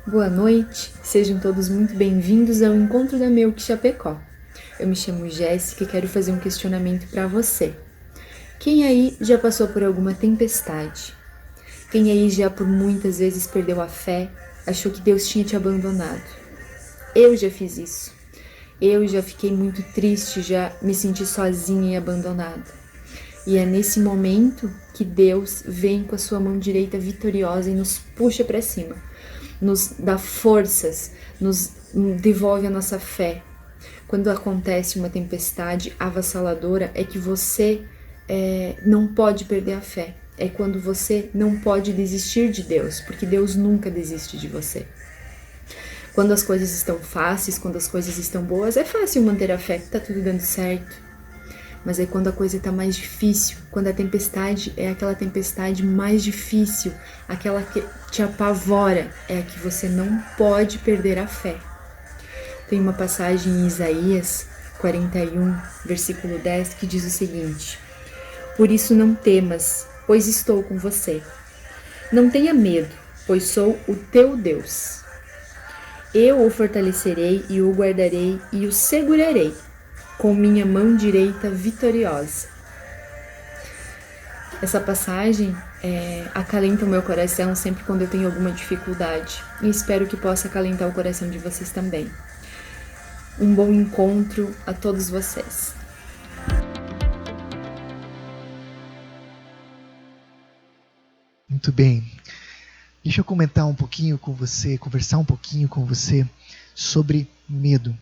Boa noite, sejam todos muito bem-vindos ao Encontro da Meuc Chapecó. Eu me chamo Jéssica e quero fazer um questionamento para você. Quem aí já passou por alguma tempestade? Quem aí já por muitas vezes perdeu a fé, achou que Deus tinha te abandonado? Eu já fiz isso. Eu já fiquei muito triste, já me senti sozinha e abandonada. E é nesse momento que Deus vem com a sua mão direita vitoriosa e nos puxa para cima, nos dá forças, nos devolve a nossa fé. Quando acontece uma tempestade avassaladora, é que você não pode perder a fé. É quando você não pode desistir de Deus, porque Deus nunca desiste de você. Quando as coisas estão fáceis, quando as coisas estão boas, é fácil manter a fé, tá tudo dando certo. Mas é quando a coisa está mais difícil, quando a tempestade é aquela tempestade mais difícil, aquela que te apavora, é a que você não pode perder a fé. Tem uma passagem em Isaías 41, versículo 10, que diz o seguinte: Por isso não temas, pois estou com você. Não tenha medo, pois sou o teu Deus. Eu o fortalecerei e o guardarei e o segurarei com minha mão direita vitoriosa. Essa passagem acalenta o meu coração sempre quando eu tenho alguma dificuldade e espero que possa acalentar o coração de vocês também. Um bom encontro a todos vocês. Muito bem. Deixa eu comentar um pouquinho com você, conversar um pouquinho com você sobre medo.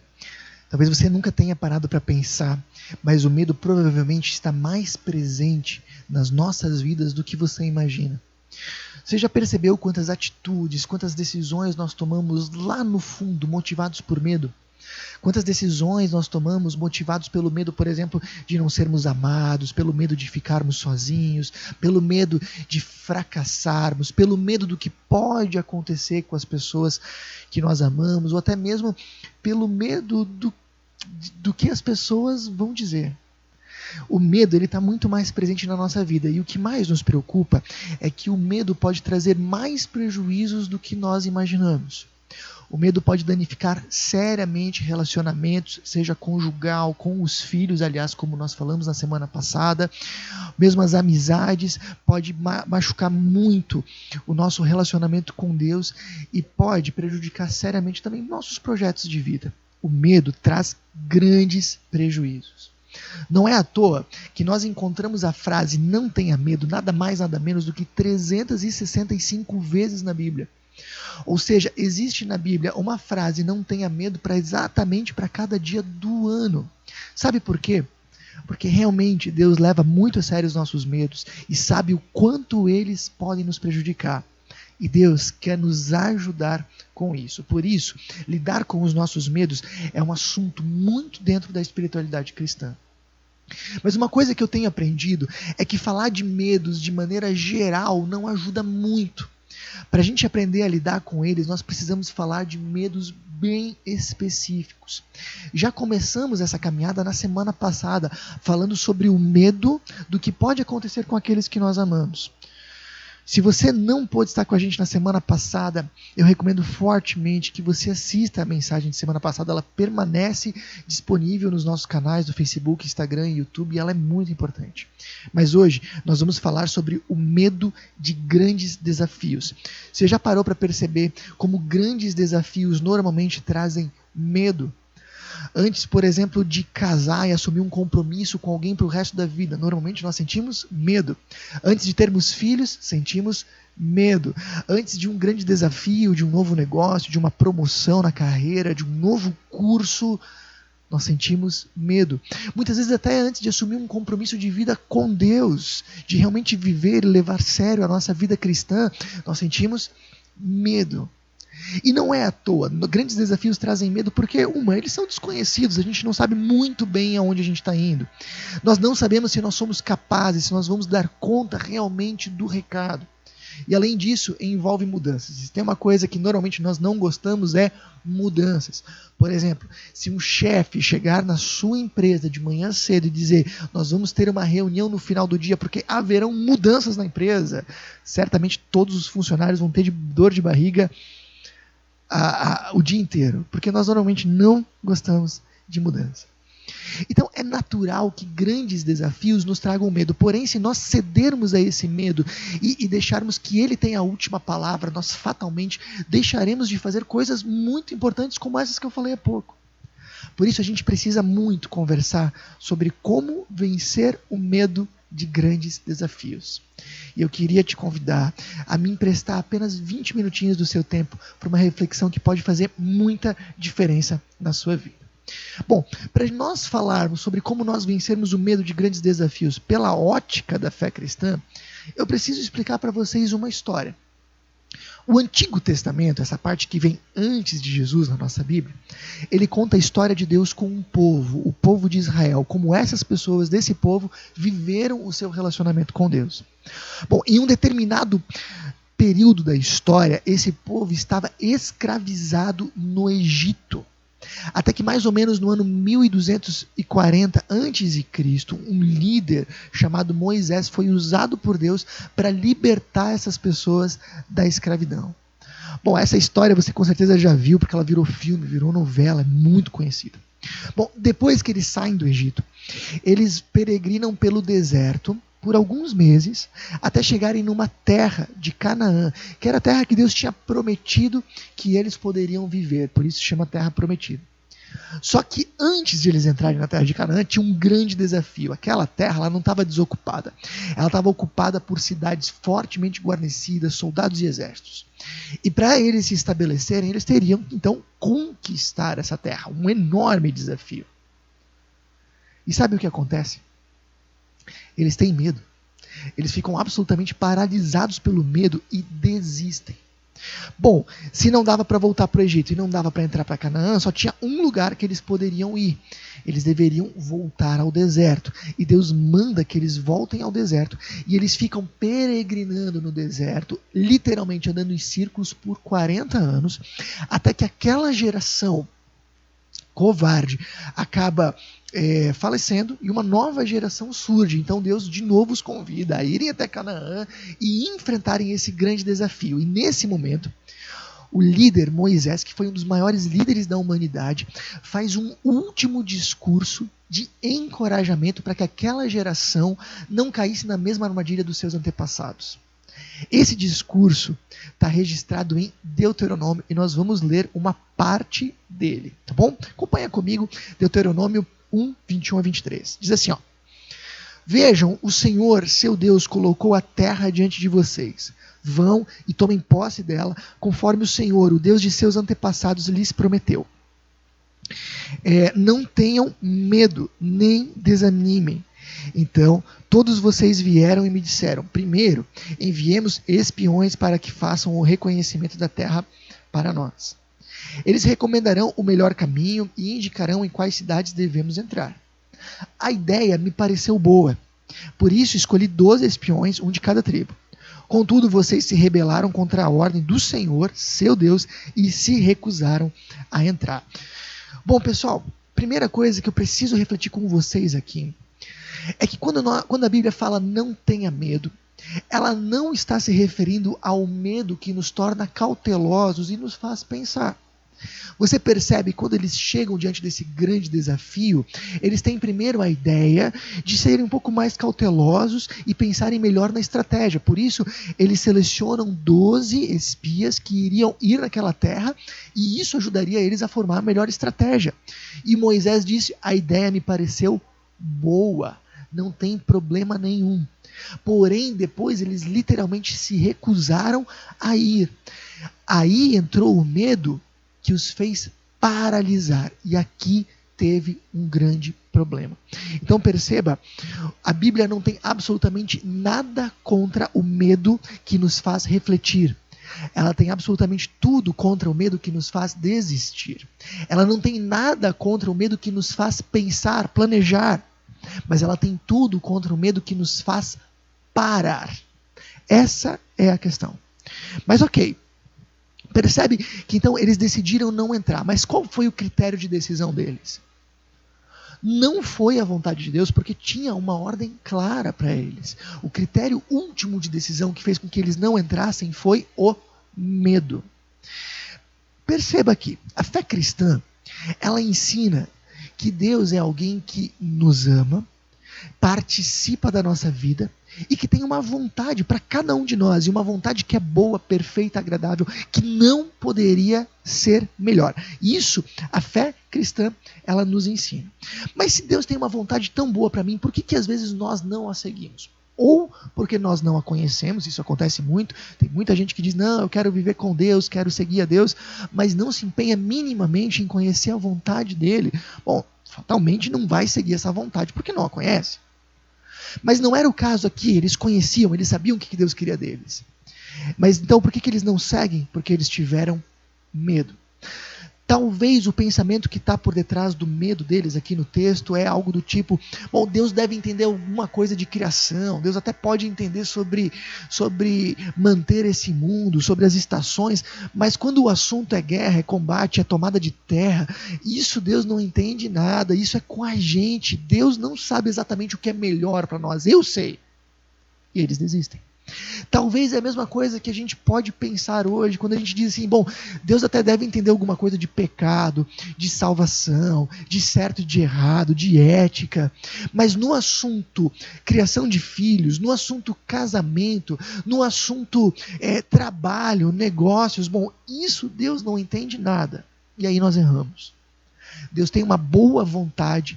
Talvez você nunca tenha parado para pensar, mas o medo provavelmente está mais presente nas nossas vidas do que você imagina. Você já percebeu quantas atitudes, quantas decisões nós tomamos lá no fundo motivados por medo? Quantas decisões nós tomamos motivados pelo medo, por exemplo, de não sermos amados, pelo medo de ficarmos sozinhos, pelo medo de fracassarmos, pelo medo do que pode acontecer com as pessoas que nós amamos, ou até mesmo pelo medo do que as pessoas vão dizer. O medo está muito mais presente na nossa vida e o que mais nos preocupa é que o medo pode trazer mais prejuízos do que nós imaginamos. O medo pode danificar seriamente relacionamentos, seja conjugal, com os filhos, aliás, como nós falamos na semana passada, mesmo as amizades, pode machucar muito o nosso relacionamento com Deus e pode prejudicar seriamente também nossos projetos de vida. O medo traz grandes prejuízos. Não é à toa que nós encontramos a frase não tenha medo nada mais nada menos do que 365 vezes na Bíblia. Ou seja, existe na Bíblia uma frase não tenha medo exatamente para cada dia do ano. Sabe por quê? Porque realmente Deus leva muito a sério os nossos medos e sabe o quanto eles podem nos prejudicar. E Deus quer nos ajudar com isso. Por isso, lidar com os nossos medos é um assunto muito dentro da espiritualidade cristã. Mas uma coisa que eu tenho aprendido é que falar de medos de maneira geral não ajuda muito. Para a gente aprender a lidar com eles, nós precisamos falar de medos bem específicos. Já começamos essa caminhada na semana passada, falando sobre o medo do que pode acontecer com aqueles que nós amamos. Se você não pôde estar com a gente na semana passada, eu recomendo fortemente que você assista a mensagem de semana passada. Ela permanece disponível nos nossos canais do Facebook, Instagram e YouTube e ela é muito importante. Mas hoje nós vamos falar sobre o medo de grandes desafios. Você já parou para perceber como grandes desafios normalmente trazem medo? Antes, por exemplo, de casar e assumir um compromisso com alguém para o resto da vida, normalmente nós sentimos medo. Antes de termos filhos, sentimos medo. Antes de um grande desafio, de um novo negócio, de uma promoção na carreira, de um novo curso, nós sentimos medo. Muitas vezes até antes de assumir um compromisso de vida com Deus, de realmente viver e levar a sério a nossa vida cristã, nós sentimos medo. E não é à toa, grandes desafios trazem medo porque, eles são desconhecidos, a gente não sabe muito bem aonde a gente está indo. Nós não sabemos se nós somos capazes, se nós vamos dar conta realmente do recado. E além disso, envolve mudanças. Se tem uma coisa que normalmente nós não gostamos é mudanças. Por exemplo, se um chefe chegar na sua empresa de manhã cedo e dizer nós vamos ter uma reunião no final do dia porque haverão mudanças na empresa, certamente todos os funcionários vão ter dor de barriga o dia inteiro, porque nós normalmente não gostamos de mudança. Então é natural que grandes desafios nos tragam medo, porém se nós cedermos a esse medo e deixarmos que ele tenha a última palavra, nós fatalmente deixaremos de fazer coisas muito importantes como essas que eu falei há pouco. Por isso a gente precisa muito conversar sobre como vencer o medo de grandes desafios. E eu queria te convidar a me emprestar apenas 20 minutinhos do seu tempo para uma reflexão que pode fazer muita diferença na sua vida. Bom, para nós falarmos sobre como nós vencermos o medo de grandes desafios pela ótica da fé cristã, eu preciso explicar para vocês uma história. O Antigo Testamento, essa parte que vem antes de Jesus na nossa Bíblia, ele conta a história de Deus com um povo, o povo de Israel, como essas pessoas desse povo viveram o seu relacionamento com Deus. Bom, em um determinado período da história, esse povo estava escravizado no Egito. Até que mais ou menos no ano 1240 a.C., um líder chamado Moisés foi usado por Deus para libertar essas pessoas da escravidão. Bom, essa história você com certeza já viu, porque ela virou filme, virou novela, é muito conhecida. Bom, depois que eles saem do Egito, eles peregrinam pelo deserto por alguns meses, até chegarem numa terra de Canaã, que era a terra que Deus tinha prometido que eles poderiam viver, por isso chama Terra Prometida. Só que antes de eles entrarem na terra de Canaã, tinha um grande desafio. Aquela terra ela não estava desocupada, ela estava ocupada por cidades fortemente guarnecidas, soldados e exércitos. E para eles se estabelecerem, eles teriam então conquistar essa terra, um enorme desafio. E sabe o que acontece? Eles têm medo. Eles ficam absolutamente paralisados pelo medo e desistem. Bom, se não dava para voltar para o Egito e não dava para entrar para Canaã, só tinha um lugar que eles poderiam ir. Eles deveriam voltar ao deserto. E Deus manda que eles voltem ao deserto. E eles ficam peregrinando no deserto, literalmente andando em círculos por 40 anos, até que aquela geração covarde acaba falecendo e uma nova geração surge. Então Deus de novo os convida a irem até Canaã e enfrentarem esse grande desafio. E nesse momento, o líder Moisés, que foi um dos maiores líderes da humanidade, faz um último discurso de encorajamento para que aquela geração não caísse na mesma armadilha dos seus antepassados. Esse discurso está registrado em Deuteronômio e nós vamos ler uma parte dele, tá bom? Acompanha comigo, Deuteronômio 1, 21 a 23. Diz assim, ó: Vejam, o Senhor, seu Deus, colocou a terra diante de vocês. Vão e tomem posse dela, conforme o Senhor, o Deus de seus antepassados, lhes prometeu. Não tenham medo, nem desanimem. Então, todos vocês vieram e me disseram: primeiro, enviemos espiões para que façam o reconhecimento da terra para nós. Eles recomendarão o melhor caminho e indicarão em quais cidades devemos entrar. A ideia me pareceu boa, por isso escolhi 12 espiões, um de cada tribo. Contudo, vocês se rebelaram contra a ordem do Senhor, seu Deus, e se recusaram a entrar. Bom, pessoal, primeira coisa que eu preciso refletir com vocês aqui é que quando a Bíblia fala não tenha medo, ela não está se referindo ao medo que nos torna cautelosos e nos faz pensar. Você percebe, quando eles chegam diante desse grande desafio, eles têm primeiro a ideia de serem um pouco mais cautelosos e pensarem melhor na estratégia. Por isso, eles selecionam 12 espias que iriam ir naquela terra e isso ajudaria eles a formar a melhor estratégia. E Moisés disse: a ideia me pareceu boa, não tem problema nenhum. Porém, depois eles literalmente se recusaram a ir. Aí entrou o medo que os fez paralisar. E aqui teve um grande problema. Então perceba, a Bíblia não tem absolutamente nada contra o medo que nos faz refletir. Ela tem absolutamente tudo contra o medo que nos faz desistir. Ela não tem nada contra o medo que nos faz pensar, planejar. Mas ela tem tudo contra o medo que nos faz parar. Essa é a questão. Mas ok, percebe que então eles decidiram não entrar. Mas qual foi o critério de decisão deles? Não foi a vontade de Deus, porque tinha uma ordem clara para eles. O critério último de decisão que fez com que eles não entrassem foi o medo. Perceba aqui, a fé cristã, ela ensina que Deus é alguém que nos ama, participa da nossa vida e que tem uma vontade para cada um de nós, e uma vontade que é boa, perfeita, agradável, que não poderia ser melhor. Isso, a fé cristã, ela nos ensina. Mas se Deus tem uma vontade tão boa para mim, por que às vezes nós não a seguimos? Ou porque nós não a conhecemos, isso acontece muito, tem muita gente que diz, não, eu quero viver com Deus, quero seguir a Deus, mas não se empenha minimamente em conhecer a vontade dele. Bom, fatalmente não vai seguir essa vontade, porque não a conhece. Mas não era o caso aqui, eles conheciam, eles sabiam o que Deus queria deles. Mas então por que eles não seguem? Porque eles tiveram medo. Talvez o pensamento que está por detrás do medo deles aqui no texto é algo do tipo, bom, Deus deve entender alguma coisa de criação, Deus até pode entender sobre manter esse mundo, sobre as estações, mas quando o assunto é guerra, é combate, é tomada de terra, isso Deus não entende nada, isso é com a gente, Deus não sabe exatamente o que é melhor para nós, eu sei. E eles desistem. Talvez é a mesma coisa que a gente pode pensar hoje, quando a gente diz assim, bom, Deus até deve entender alguma coisa de pecado, de salvação, de certo e de errado, de ética, mas no assunto criação de filhos, no assunto casamento, no assunto trabalho, negócios, bom, isso Deus não entende nada. E aí nós erramos. Deus tem uma boa vontade,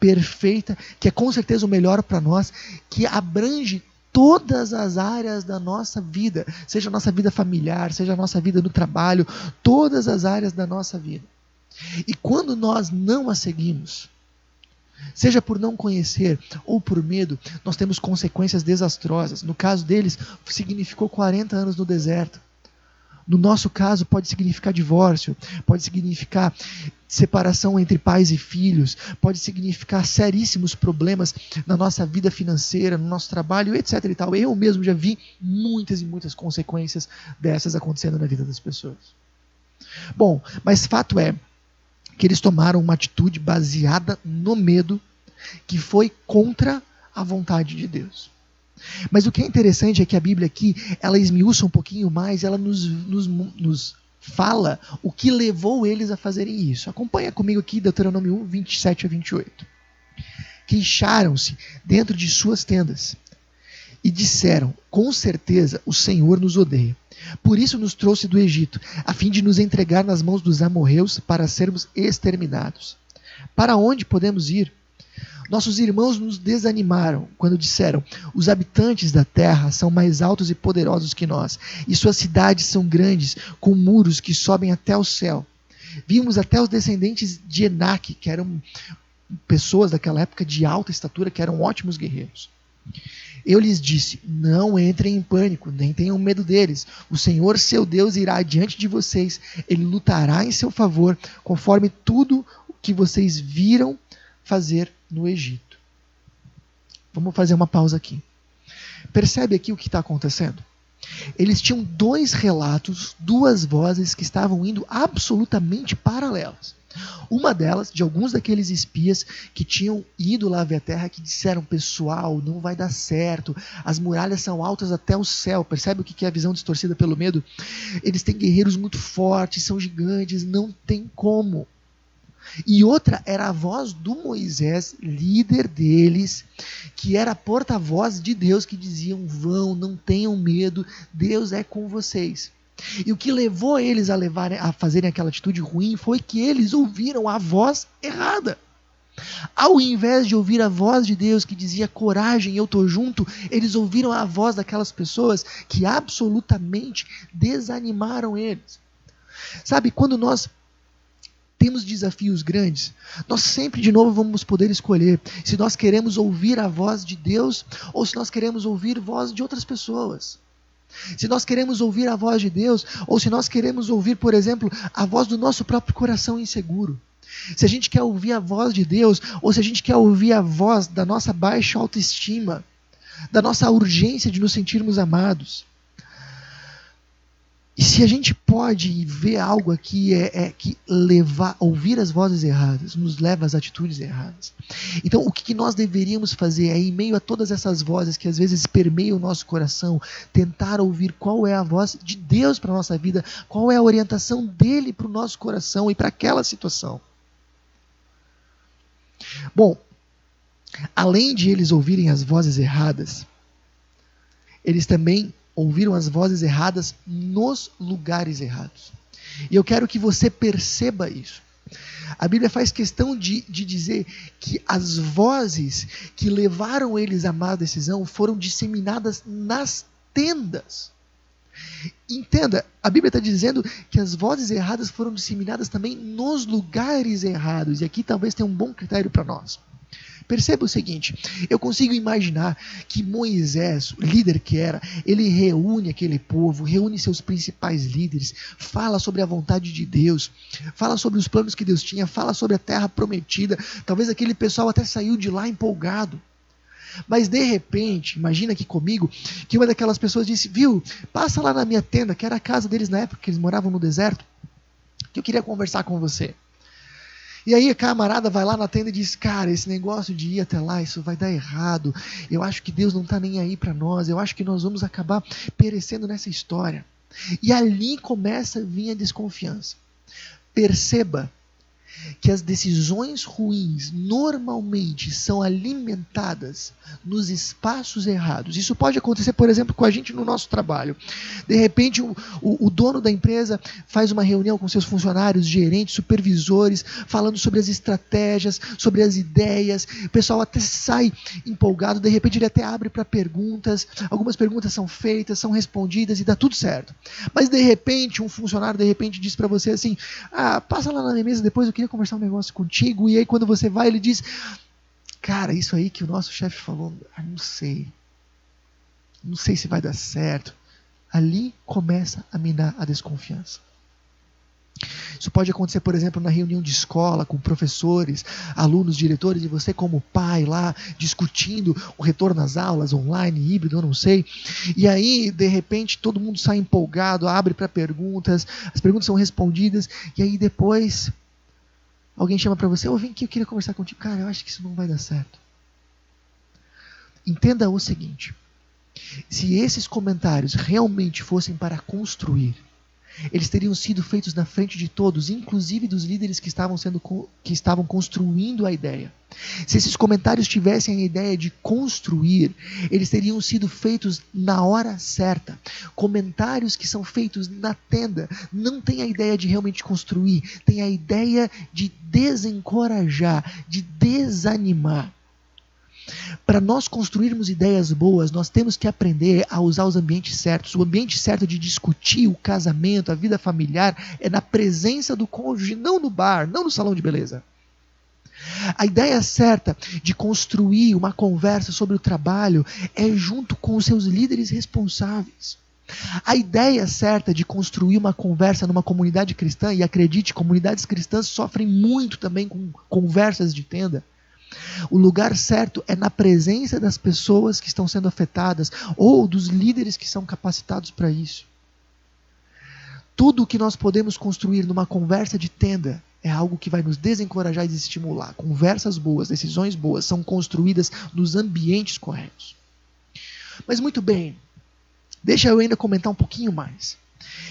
perfeita, que é com certeza o melhor para nós, que abrange todas as áreas da nossa vida, seja a nossa vida familiar, seja a nossa vida no trabalho, todas as áreas da nossa vida. E quando nós não a seguimos, seja por não conhecer ou por medo, nós temos consequências desastrosas. No caso deles, significou 40 anos no deserto. No nosso caso, pode significar divórcio, pode significar separação entre pais e filhos, pode significar seríssimos problemas na nossa vida financeira, no nosso trabalho, etc. e tal. Eu mesmo já vi muitas e muitas consequências dessas acontecendo na vida das pessoas. Bom, mas fato é que eles tomaram uma atitude baseada no medo, que foi contra a vontade de Deus. Mas o que é interessante é que a Bíblia aqui, ela esmiuça um pouquinho mais, ela nos fala o que levou eles a fazerem isso. Acompanha comigo aqui, Deuteronômio 1, 27 a 28. Queixaram-se dentro de suas tendas e disseram, com certeza o Senhor nos odeia. Por isso nos trouxe do Egito, a fim de nos entregar nas mãos dos amorreus para sermos exterminados. Para onde podemos ir? Nossos irmãos nos desanimaram quando disseram, os habitantes da terra são mais altos e poderosos que nós, e suas cidades são grandes, com muros que sobem até o céu. Vimos até os descendentes de Enaque, que eram pessoas daquela época de alta estatura, que eram ótimos guerreiros. Eu lhes disse, não entrem em pânico, nem tenham medo deles. O Senhor, seu Deus, irá adiante de vocês. Ele lutará em seu favor, conforme tudo o que vocês viram fazer no Egito. Vamos fazer uma pausa aqui. Percebe aqui o que está acontecendo? Eles tinham dois relatos, duas vozes que estavam indo absolutamente paralelas. Uma delas, de alguns daqueles espias que tinham ido lá ver a terra, que disseram, pessoal, não vai dar certo, as muralhas são altas até o céu. Percebe o que é a visão distorcida pelo medo? Eles têm guerreiros muito fortes, são gigantes, não tem como. E outra era a voz do Moisés, líder deles, que era porta-voz de Deus, que diziam, vão, não tenham medo, Deus é com vocês. E o que levou eles a fazerem aquela atitude ruim foi que eles ouviram a voz errada. Ao invés de ouvir a voz de Deus que dizia coragem, eu estou junto, eles ouviram a voz daquelas pessoas que absolutamente desanimaram eles. Sabe, quando nós temos desafios grandes, nós sempre de novo vamos poder escolher se nós queremos ouvir a voz de Deus ou se nós queremos ouvir a voz de outras pessoas. Se nós queremos ouvir a voz de Deus ou se nós queremos ouvir, por exemplo, a voz do nosso próprio coração inseguro. Se a gente quer ouvir a voz de Deus ou se a gente quer ouvir a voz da nossa baixa autoestima, da nossa urgência de nos sentirmos amados. E se a gente pode ver algo aqui, é que ouvir as vozes erradas nos leva às atitudes erradas. Então, o que nós deveríamos fazer é, em meio a todas essas vozes que às vezes permeiam o nosso coração, tentar ouvir qual é a voz de Deus para a nossa vida, qual é a orientação dele para o nosso coração e para aquela situação. Bom, além de eles ouvirem as vozes erradas, eles também ouviram as vozes erradas nos lugares errados. E eu quero que você perceba isso. A Bíblia faz questão de dizer que as vozes que levaram eles à má decisão foram disseminadas nas tendas. Entenda, a Bíblia está dizendo que as vozes erradas foram disseminadas também nos lugares errados. E aqui talvez tenha um bom critério para nós. Perceba o seguinte, eu consigo imaginar que Moisés, o líder que era, ele reúne aquele povo, reúne seus principais líderes, fala sobre a vontade de Deus, fala sobre os planos que Deus tinha, fala sobre a terra prometida. Talvez aquele pessoal até saiu de lá empolgado. Mas de repente, imagina aqui comigo, que uma daquelas pessoas disse, viu, passa lá na minha tenda, que era a casa deles na época que eles moravam no deserto, que eu queria conversar com você. E aí a camarada vai lá na tenda e diz, cara, esse negócio de ir até lá, isso vai dar errado, eu acho que Deus não está nem aí para nós, eu acho que nós vamos acabar perecendo nessa história. E ali começa a vir a desconfiança. Perceba que as decisões ruins normalmente são alimentadas nos espaços errados. Isso pode acontecer, por exemplo, com a gente no nosso trabalho. De repente, o dono da empresa faz uma reunião com seus funcionários, gerentes, supervisores, falando sobre as estratégias, sobre as ideias. O pessoal até sai empolgado, de repente ele até abre para perguntas. Algumas perguntas são feitas, são respondidas e dá tudo certo. Mas de repente, um funcionário diz para você assim, passa lá na minha mesa depois, eu queria conversar um negócio contigo. E aí quando você vai, ele diz, cara, isso aí que o nosso chefe falou, não sei se vai dar certo. Ali começa a minar a desconfiança. Isso pode acontecer, por exemplo, na reunião de escola, com professores, alunos, diretores, e você como pai lá, discutindo o retorno às aulas, online, híbrido, eu não sei. E aí, de repente, todo mundo sai empolgado, abre para perguntas, as perguntas são respondidas, e aí depois alguém chama para você, vem aqui, eu queria conversar contigo. Cara, eu acho que isso não vai dar certo. Entenda o seguinte, se esses comentários realmente fossem para construir, eles teriam sido feitos na frente de todos, inclusive dos líderes que estavam construindo a ideia. Se esses comentários tivessem a ideia de construir, eles teriam sido feitos na hora certa. Comentários que são feitos na tenda não têm a ideia de realmente construir, têm a ideia de desencorajar, de desanimar. Para nós construirmos ideias boas, nós temos que aprender a usar os ambientes certos. O ambiente certo de discutir o casamento, a vida familiar, é na presença do cônjuge, não no bar, não no salão de beleza. A ideia certa de construir uma conversa sobre o trabalho é junto com os seus líderes responsáveis. A ideia certa de construir uma conversa numa comunidade cristã, e acredite, comunidades cristãs sofrem muito também com conversas de tenda. O lugar certo é na presença das pessoas que estão sendo afetadas ou dos líderes que são capacitados para isso. Tudo o que nós podemos construir numa conversa de tenda é algo que vai nos desencorajar e desestimular. Conversas boas, decisões boas são construídas nos ambientes corretos. Mas muito bem, deixa eu ainda comentar um pouquinho mais.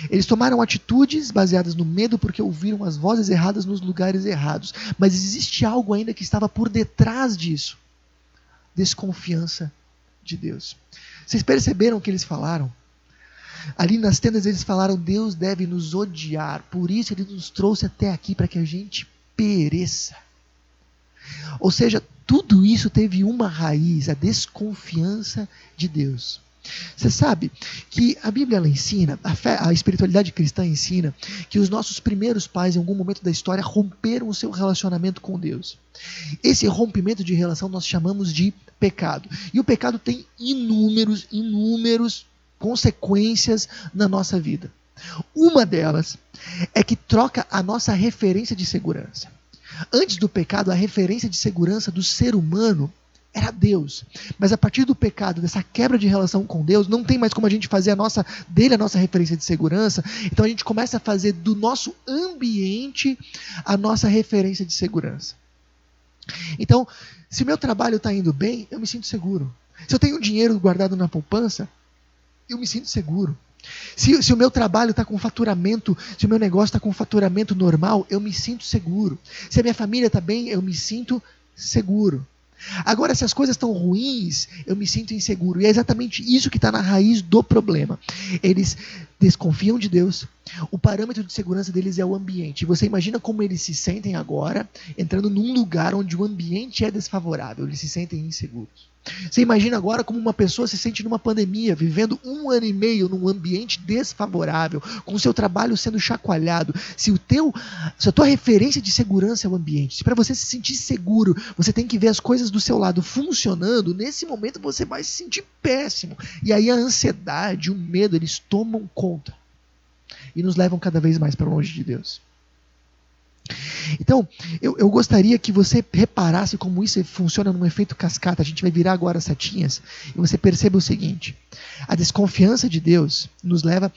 Eles tomaram atitudes baseadas no medo porque ouviram as vozes erradas nos lugares errados. Mas existe algo ainda que estava por detrás disso. Desconfiança de Deus. Vocês perceberam o que eles falaram? Ali nas tendas eles falaram, Deus deve nos odiar, por isso Ele nos trouxe até aqui para que a gente pereça. Ou seja, tudo isso teve uma raiz, a desconfiança de Deus. Você sabe que a Bíblia ela ensina, a espiritualidade cristã ensina, que os nossos primeiros pais, em algum momento da história, romperam o seu relacionamento com Deus. Esse rompimento de relação nós chamamos de pecado. E o pecado tem inúmeras consequências na nossa vida. Uma delas é que troca a nossa referência de segurança. Antes do pecado, a referência de segurança do ser humano era Deus. Mas a partir do pecado, dessa quebra de relação com Deus, não tem mais como a gente fazer dele a nossa referência de segurança. Então a gente começa a fazer do nosso ambiente a nossa referência de segurança. Então, se o meu trabalho está indo bem, eu me sinto seguro. Se eu tenho dinheiro guardado na poupança, eu me sinto seguro. Se o meu trabalho está com faturamento, se o meu negócio está com faturamento normal, eu me sinto seguro. Se a minha família está bem, eu me sinto seguro. Agora, se as coisas estão ruins, eu me sinto inseguro. E é exatamente isso que está na raiz do problema. Eles desconfiam de Deus. O parâmetro de segurança deles é o ambiente. Você imagina como eles se sentem agora, entrando num lugar onde o ambiente é desfavorável. Eles se sentem inseguros. Você imagina agora como uma pessoa se sente numa pandemia, vivendo 1 ano e meio num ambiente desfavorável, com o seu trabalho sendo chacoalhado. Se a tua referência de segurança é o ambiente, se para você se sentir seguro, você tem que ver as coisas do seu lado funcionando, nesse momento você vai se sentir péssimo. E aí a ansiedade, o medo, eles tomam conta e nos levam cada vez mais para longe de Deus. Então, eu gostaria que você reparasse como isso funciona num efeito cascata. A gente vai virar agora setinhas e você perceba o seguinte: a desconfiança de Deus nos leva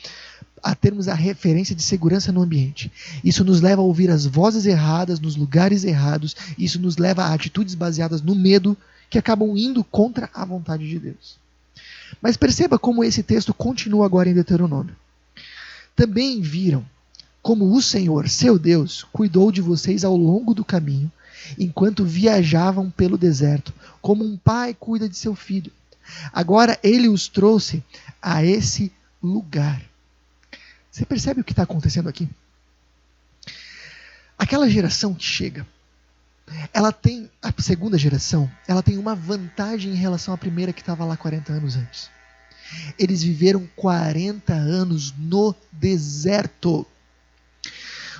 a termos a referência de segurança no ambiente. Isso nos leva a ouvir as vozes erradas nos lugares errados. Isso nos leva a atitudes baseadas no medo que acabam indo contra a vontade de Deus. Mas perceba como esse texto continua agora em Deuteronômio. Também viram como o Senhor, seu Deus, cuidou de vocês ao longo do caminho, enquanto viajavam pelo deserto, como um pai cuida de seu filho. Agora ele os trouxe a esse lugar. Você percebe o que está acontecendo aqui? Aquela geração que chega, a segunda geração, ela tem uma vantagem em relação à primeira que estava lá 40 anos antes. Eles viveram 40 anos no deserto.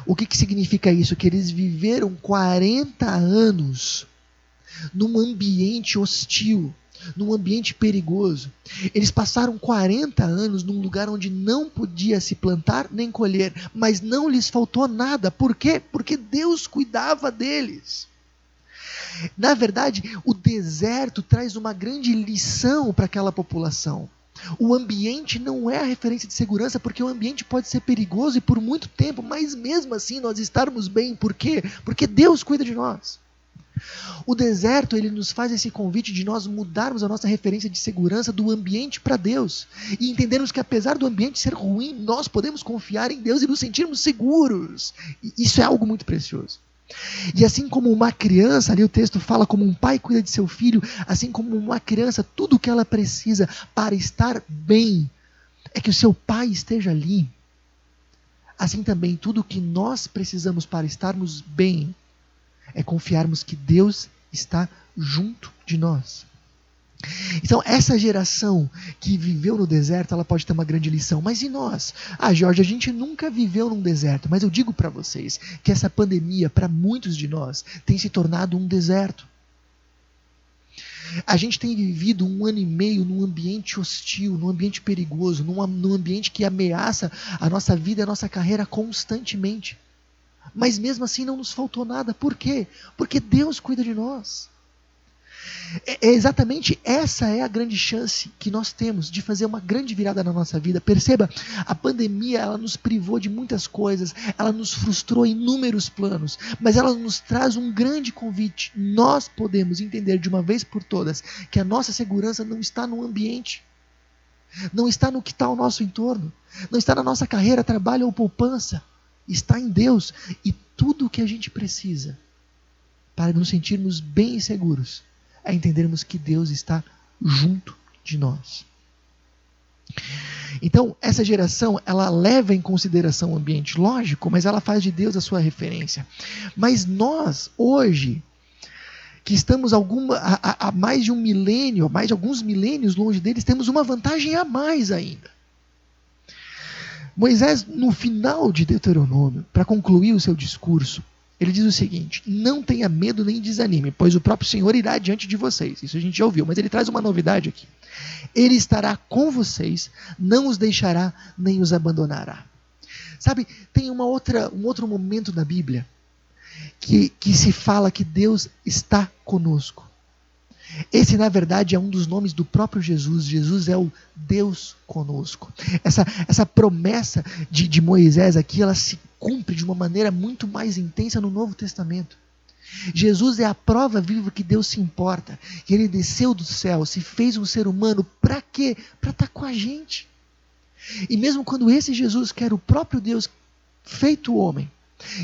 O que significa isso? Que eles viveram 40 anos num ambiente hostil, num ambiente perigoso. Eles passaram 40 anos num lugar onde não podia se plantar nem colher, mas não lhes faltou nada. Por quê? Porque Deus cuidava deles. Na verdade, o deserto traz uma grande lição para aquela população. O ambiente não é a referência de segurança, porque o ambiente pode ser perigoso e por muito tempo, mas mesmo assim nós estarmos bem. Por quê? Porque Deus cuida de nós. O deserto, ele nos faz esse convite de nós mudarmos a nossa referência de segurança do ambiente para Deus. E entendermos que apesar do ambiente ser ruim, nós podemos confiar em Deus e nos sentirmos seguros. E isso é algo muito precioso. E assim como uma criança, ali o texto fala como um pai cuida de seu filho, assim como uma criança, tudo o que ela precisa para estar bem é que o seu pai esteja ali. Assim também, tudo o que nós precisamos para estarmos bem é confiarmos que Deus está junto de nós. Então, essa geração que viveu no deserto, ela pode ter uma grande lição. Mas e nós? Jorge, a gente nunca viveu num deserto. Mas eu digo para vocês que essa pandemia, para muitos de nós, tem se tornado um deserto. A gente tem vivido 1 ano e meio num ambiente hostil, num ambiente perigoso, num ambiente que ameaça a nossa vida e a nossa carreira constantemente. Mas mesmo assim não nos faltou nada. Por quê? Porque Deus cuida de nós. Exatamente essa é a grande chance que nós temos de fazer uma grande virada na nossa vida. Perceba, a pandemia ela nos privou de muitas coisas, ela nos frustrou em inúmeros planos, mas ela nos traz um grande convite. Nós podemos entender de uma vez por todas que a nossa segurança não está no ambiente, não está no que está ao nosso entorno, não está na nossa carreira, trabalho ou poupança, está em Deus. E tudo o que a gente precisa para nos sentirmos bem e seguros é entendermos que Deus está junto de nós. Então, essa geração, ela leva em consideração o ambiente, lógico, mas ela faz de Deus a sua referência. Mas nós, hoje, que estamos há mais de um milênio, mais de alguns milênios longe deles, temos uma vantagem a mais ainda. Moisés, no final de Deuteronômio, para concluir o seu discurso, ele diz o seguinte: não tenha medo nem desanime, pois o próprio Senhor irá diante de vocês. Isso a gente já ouviu, mas ele traz uma novidade aqui. Ele estará com vocês, não os deixará nem os abandonará. Sabe, tem um outro momento na Bíblia que se fala que Deus está conosco. Esse, na verdade, é um dos nomes do próprio Jesus. Jesus é o Deus conosco. Essa promessa de Moisés aqui, ela se cumpre de uma maneira muito mais intensa no Novo Testamento. Jesus é a prova viva que Deus se importa. Que Ele desceu do céu, se fez um ser humano. Para quê? Para estar com a gente. E mesmo quando esse Jesus, que era o próprio Deus feito homem,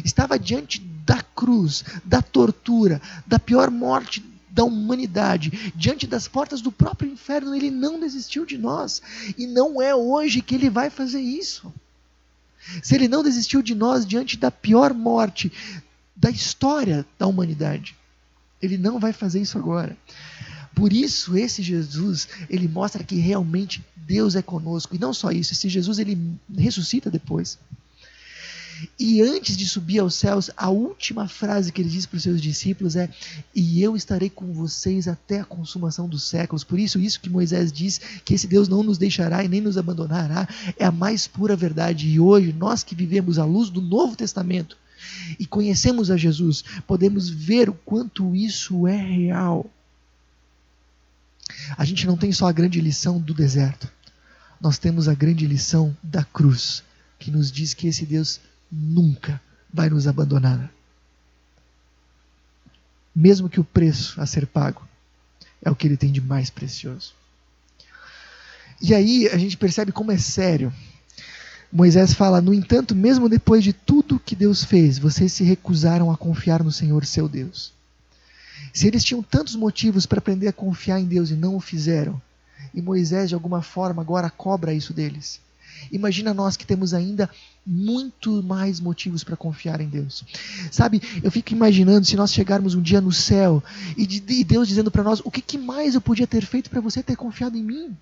estava diante da cruz, da tortura, da pior morte da humanidade, diante das portas do próprio inferno, Ele não desistiu de nós. E não é hoje que Ele vai fazer isso. Se Ele não desistiu de nós diante da pior morte da história da humanidade, Ele não vai fazer isso agora. Por isso, esse Jesus, ele mostra que realmente Deus é conosco. E não só isso, esse Jesus, ele ressuscita depois. E antes de subir aos céus, a última frase que ele diz para os seus discípulos é: e eu estarei com vocês até a consumação dos séculos. Por isso que Moisés diz que esse Deus não nos deixará e nem nos abandonará, é a mais pura verdade. E hoje, nós que vivemos à luz do Novo Testamento e conhecemos a Jesus, podemos ver o quanto isso é real. A gente não tem só a grande lição do deserto, nós temos a grande lição da cruz, que nos diz que esse Deus nunca vai nos abandonar. Mesmo que o preço a ser pago é o que Ele tem de mais precioso. E aí a gente percebe como é sério. Moisés fala: no entanto, mesmo depois de tudo que Deus fez, vocês se recusaram a confiar no Senhor, seu Deus. Se eles tinham tantos motivos para aprender a confiar em Deus e não o fizeram, e Moisés de alguma forma agora cobra isso deles, imagina nós que temos ainda muito mais motivos para confiar em Deus. Sabe, eu fico imaginando se nós chegarmos um dia no céu e Deus dizendo para nós: o que mais eu podia ter feito para você ter confiado em mim?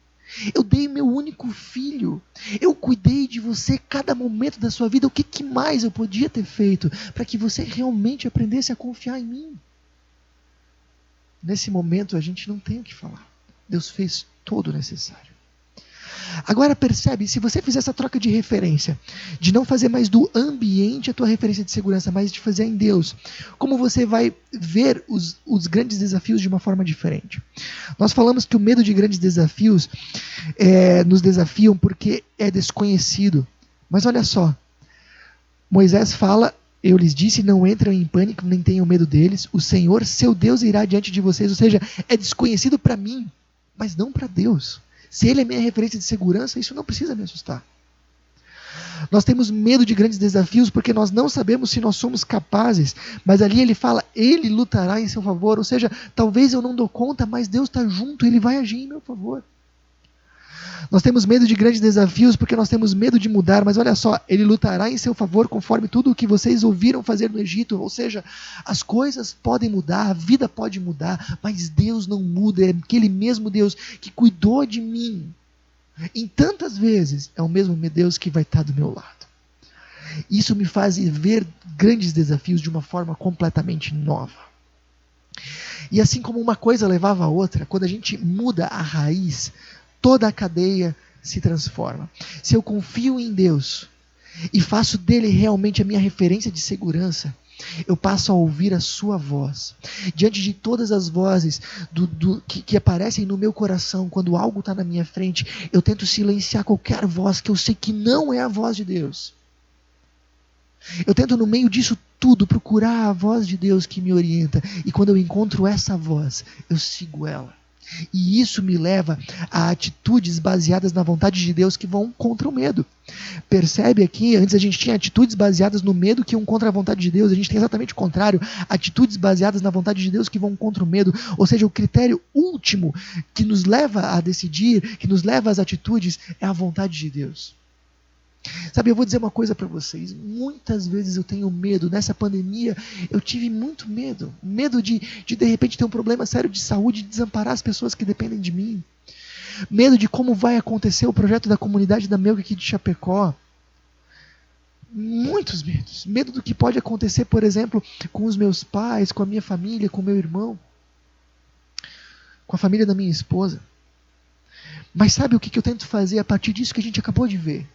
Eu dei meu único filho, eu cuidei de você cada momento da sua vida. O que mais eu podia ter feito para que você realmente aprendesse a confiar em mim? Nesse momento a gente não tem o que falar. Deus fez todo o necessário. Agora percebe, se você fizer essa troca de referência, de não fazer mais do ambiente a tua referência de segurança, mas de fazer em Deus, como você vai ver os grandes desafios de uma forma diferente. Nós falamos que o medo de grandes desafios nos desafiam porque é desconhecido. Mas olha só, Moisés fala: eu lhes disse, não entrem em pânico, nem tenham medo deles. O Senhor, seu Deus, irá diante de vocês. Ou seja, é desconhecido para mim, mas não para Deus. Se Ele é minha referência de segurança, isso não precisa me assustar. Nós temos medo de grandes desafios porque nós não sabemos se nós somos capazes. Mas ali ele fala: Ele lutará em seu favor. Ou seja, talvez eu não dou conta, mas Deus está junto, Ele vai agir em meu favor. Nós temos medo de grandes desafios porque nós temos medo de mudar, mas olha só, Ele lutará em seu favor conforme tudo o que vocês ouviram fazer no Egito. Ou seja, as coisas podem mudar, a vida pode mudar, mas Deus não muda. É aquele mesmo Deus que cuidou de mim em tantas vezes, é o mesmo Deus que vai estar do meu lado. Isso me faz ver grandes desafios de uma forma completamente nova. E assim como uma coisa levava a outra, quando a gente muda a raiz, toda a cadeia se transforma. Se eu confio em Deus e faço dele realmente a minha referência de segurança, eu passo a ouvir a sua voz. Diante de todas as vozes que aparecem no meu coração, quando algo está na minha frente, eu tento silenciar qualquer voz que eu sei que não é a voz de Deus. Eu tento, no meio disso tudo, procurar a voz de Deus que me orienta. E quando eu encontro essa voz, eu sigo ela. E isso me leva a atitudes baseadas na vontade de Deus que vão contra o medo. Percebe aqui, antes a gente tinha atitudes baseadas no medo que iam contra a vontade de Deus. A gente tem exatamente o contrário, atitudes baseadas na vontade de Deus que vão contra o medo. Ou seja, o critério último que nos leva a decidir, que nos leva às atitudes, é a vontade de Deus. Sabe, eu vou dizer uma coisa para vocês. Muitas vezes eu tenho medo. Nessa pandemia eu tive muito medo. Medo de repente ter um problema sério de saúde, de desamparar as pessoas que dependem de mim. Medo de como vai acontecer o projeto da comunidade da Melk aqui de Chapecó. Muitos medos. Medo do que pode acontecer, por exemplo, com os meus pais, com a minha família, com o meu irmão, com a família da minha esposa. Mas sabe o que eu tento fazer a partir disso que a gente acabou de ver?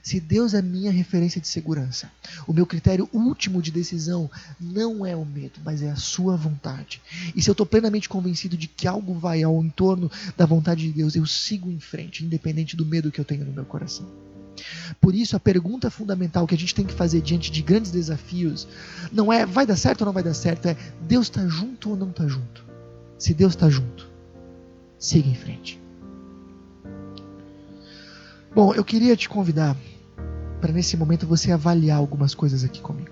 Se Deus é minha referência de segurança, o meu critério último de decisão não é o medo, mas é a sua vontade. E se eu estou plenamente convencido de que algo vai ao entorno da vontade de Deus, eu sigo em frente, independente do medo que eu tenho no meu coração. Por isso, a pergunta fundamental que a gente tem que fazer diante de grandes desafios não é vai dar certo ou não vai dar certo, é Deus está junto ou não está junto? Se Deus está junto, siga em frente. Bom, eu queria te convidar para nesse momento você avaliar algumas coisas aqui comigo.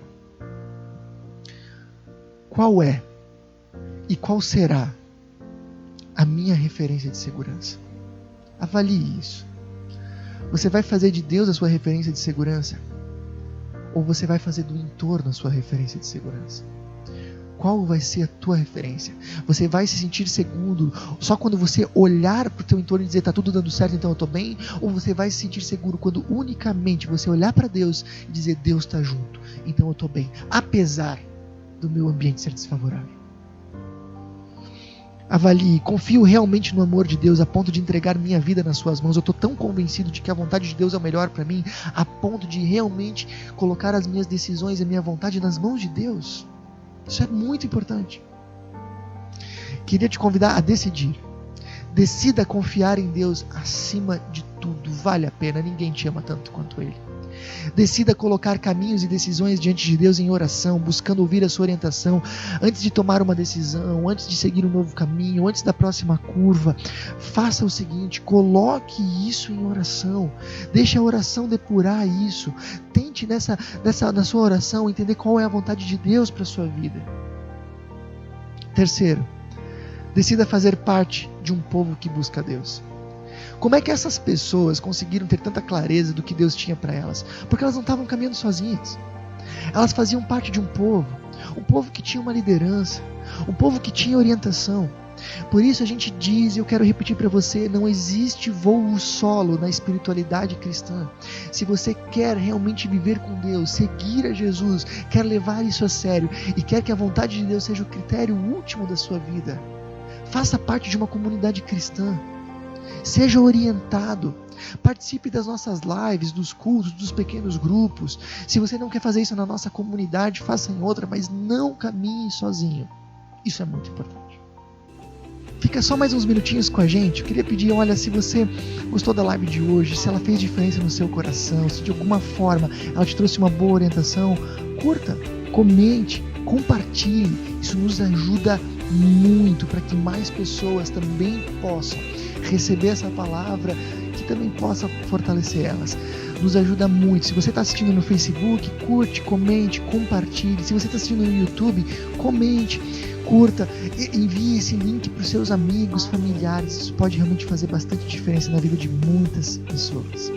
Qual é e qual será a minha referência de segurança? Avalie isso. Você vai fazer de Deus a sua referência de segurança? Ou você vai fazer do entorno a sua referência de segurança? Qual vai ser a tua referência? Você vai se sentir seguro só quando você olhar para o teu entorno e dizer está tudo dando certo, então eu estou bem? Ou você vai se sentir seguro quando unicamente você olhar para Deus e dizer Deus está junto, então eu estou bem, apesar do meu ambiente ser desfavorável? Avalie, confio realmente no amor de Deus a ponto de entregar minha vida nas suas mãos. Eu estou tão convencido de que a vontade de Deus é o melhor para mim, a ponto de realmente colocar as minhas decisões e a minha vontade nas mãos de Deus. Isso é muito importante. Queria te convidar a decidir. Decida confiar em Deus acima de tudo. Vale a pena, ninguém te ama tanto quanto Ele. Decida colocar caminhos e decisões diante de Deus em oração, buscando ouvir a sua orientação, antes de tomar uma decisão, antes de seguir um novo caminho, antes da próxima curva. Faça o seguinte, coloque isso em oração, deixe a oração depurar isso, tente na sua oração entender qual é a vontade de Deus para a sua vida. Terceiro, decida fazer parte de um povo que busca Deus. Como é que essas pessoas conseguiram ter tanta clareza do que Deus tinha para elas? Porque elas não estavam caminhando sozinhas. Elas faziam parte de um povo que tinha uma liderança, um povo que tinha orientação. Por isso a gente diz, e eu quero repetir para você, não existe voo solo na espiritualidade cristã. Se você quer realmente viver com Deus, seguir a Jesus, quer levar isso a sério e quer que a vontade de Deus seja o critério último da sua vida, faça parte de uma comunidade cristã. Seja orientado, participe das nossas lives, dos cultos, dos pequenos grupos. Se você não quer fazer isso na nossa comunidade, faça em outra, mas não caminhe sozinho. Isso é muito importante. Fica só mais uns minutinhos com a gente. Eu queria pedir, olha, se você gostou da live de hoje, se ela fez diferença no seu coração, se de alguma forma ela te trouxe uma boa orientação, curta, comente, compartilhe. Isso nos ajuda muito para que mais pessoas também possam receber essa palavra, que também possa fortalecer elas. Nos ajuda muito. Se você está assistindo no Facebook, curte, comente, compartilhe. Se você está assistindo no YouTube, comente, curta, envie esse link para os seus amigos, familiares. Isso pode realmente fazer bastante diferença na vida de muitas pessoas.